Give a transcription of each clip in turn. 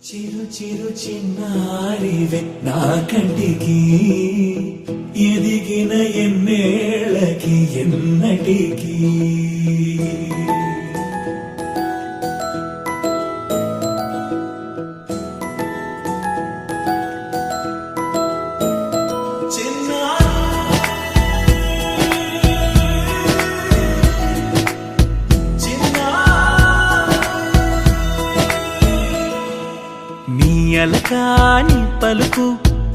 చిరు చిరు చిన్నారివే నా కంటికి ఎదిగిన ఎన్నేళ్ళకి ఎన్నటికి అలకాని పలుకు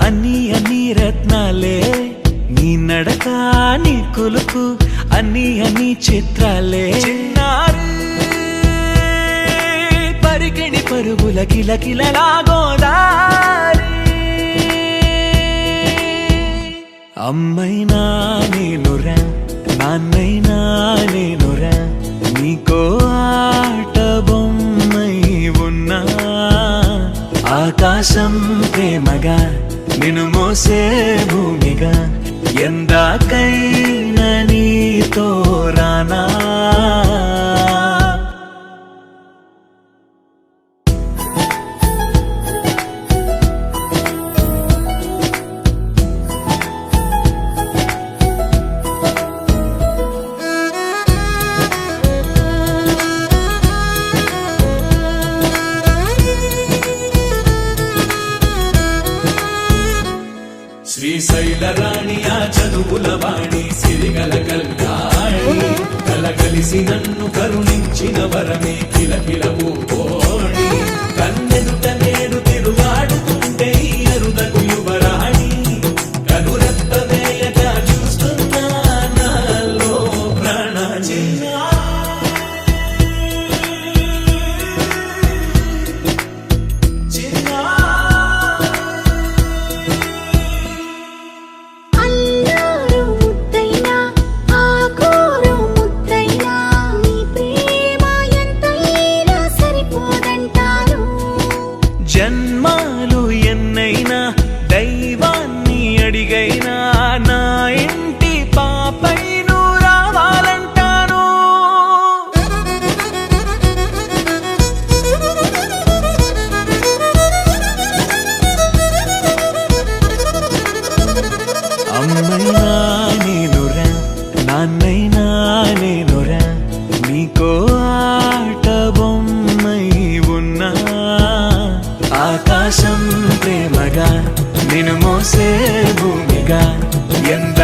అన్ని అన్ని రత్నాలే నీ నడకాని కులుకు అన్ని అన్ని చిత్రాలే చిన్నారు పరికిణి పరుగుల కిలకిలలాగోదారి అమ్మైనా నేనురా నాన్నైనా నేనురా నీకో ఆట బొమ్మై ఉన్నా ఆకాశం ప్రేమగా నిన్ను మోసే భూమిగా ఎందాకైనా నీతో రానా శ్రీశైల రాణి ఆ చదువుల వాణి సిరిగల కల్యాణి కలగలిసి నన్ను కరుణించిన వరమే కిలకిల పూకోణి కన్నెదుట నేడు తిరుగాడుతుంటే అరుదకు యువరాణి కనురెప్ప వేయక చూస్తున్నా నాలో ప్రాణ జన్మాలు ఎన్నైనా దైవాన్ని అడిగైనా నా ఇంటి పాపై నువ్వు రావాలంటాను అమ్మైనా నేనురా నాన్నైనా నేనురా నీకో ఆట బొమ్మై ఉన్నా ఆకాశం ప్రేమగా నిన్ను మోసే భూమిగా ఎంత